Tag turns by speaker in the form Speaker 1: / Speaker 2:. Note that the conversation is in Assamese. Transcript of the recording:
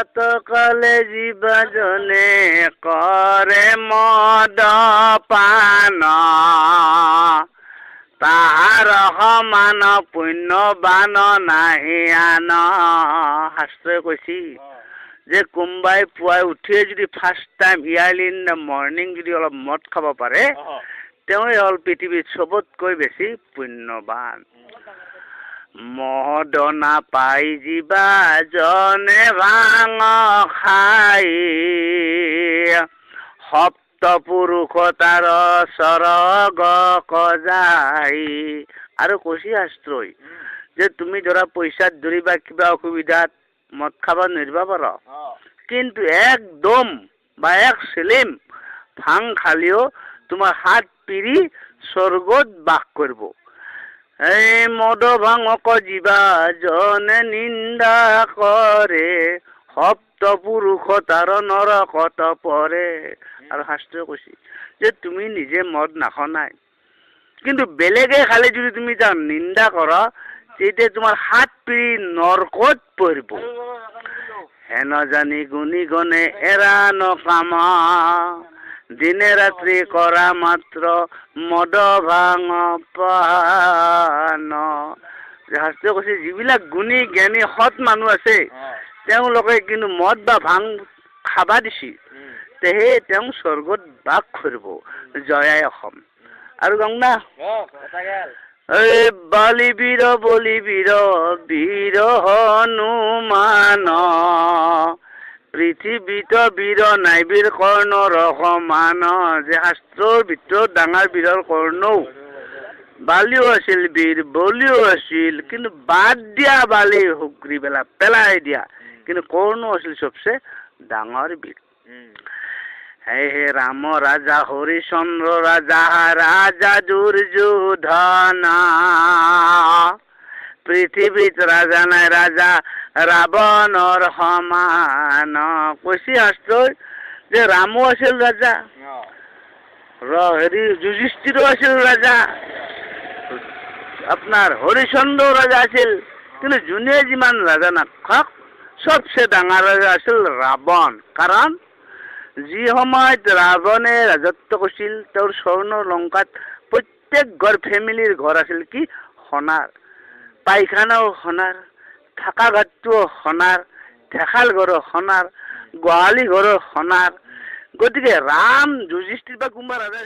Speaker 1: প্ৰাতকালে জীৱাজনে কৰে মদ পান, তাহাৰ সমান পুণ্যবান নাহি আন। শাস্ত্ৰই কৈছি যে কোনোবাই পুৱাই উঠিয়ে যদি first time yearly in the morning যদি অলপ মদ খাব পাৰে, তেওঁই হ'ল পৃথিৱীত চবতকৈ বেছি পুণ্যবান। মদ নাপাই জীৱাজনে ভাং খাই, সপ্ত পুৰুষ তাৰ স্বৰ্গ কজাই। আৰু কৈছি শাস্ত্ৰই যে তুমি ধৰা পইচাত ধৰি বা কিবা অসুবিধাত মদ খাব নিৰ্বা পাৰ, কিন্তু একদম বা এক চিলিম ভাং খালেও তোমাৰ হাত পিৰি স্বৰ্গত বাস কৰিব। এই মদ ভাঙক জীৱাজনে নিন্দা কৰে, সপ্ত পুৰুষ তাৰ নৰকত পৰে। আৰু শাস্ত্ৰই কৈছে যে তুমি নিজে মদ নাখনাই, কিন্তু বেলেগে খালে যদি তুমি তাৰ নিন্দা কৰ, তেতিয়া তোমাৰ হাত পিৰি নৰকত পৰিব। হেন জানি গুণী গণে এৰা নকামা, দিনে ৰাত্ৰি কৰা মাত্ৰ মদ ভাং পান। শাস্ত্ৰই কৈছে যিবিলাক গুণী জ্ঞানী সৎ মানুহ আছে, তেওঁলোকে কিন্তু মদ বা ভাং খাবা দিছি, তেহে তেওঁ স্বৰ্গত বাস কৰিব। জয়াই অসম। আৰু গংনা এই বলিবীৰ বলিবীৰ বীৰ হনুমান, পৃথিৱীত বীৰ নাই বীৰ কৰ্ণৰ সমান। যে শাস্ত্ৰৰ ভিতৰত ডাঙৰ বীৰৰ কৰ্ণও, বালিও আছিল বীৰ, বলিও আছিল, কিন্তু বাদ দিয়া বালি হুকৰি পেলাই দিয়া, কিন্তু কৰ্ণ আছিল চবচে ডাঙৰ বীৰ। হে ৰাম ৰাজা হৰিচন্দ্ৰ ৰাজা, ৰাজা দুৰ্যোধন, পৃথিৱীত ৰাজা নাই ৰাজা ৰাৱণৰ সমান। কৈছি শাস্ত্ৰই যে ৰামো আছিল ৰাজা, যুধিষ্ঠিৰো আছিল ৰাজা, আপোনাৰ হৰিচন্দ্ৰ ৰাজা আছিল, কিন্তু যোনে যিমান ৰাজা নাথাকক চবচে ডাঙৰ ৰাজা আছিল ৰাৱণ। কাৰণ যি সময়ত ৰাৱণে ৰাজত্ব কৰিছিল, তেওঁৰ স্বৰ্ণৰ লংকাত প্ৰত্যেক ঘৰ ফেমিলিৰ ঘৰ আছিল কি সোণাৰ, পায়খানাও সোণাৰ, থাকা ঘাটটোও সোণাৰ, ঢেকাল ঘৰো সোণাৰ, গোহালি ঘৰো সোণাৰ। গতিকে ৰাম যুধিষ্ঠিৰ বা কোনোবা ৰাজা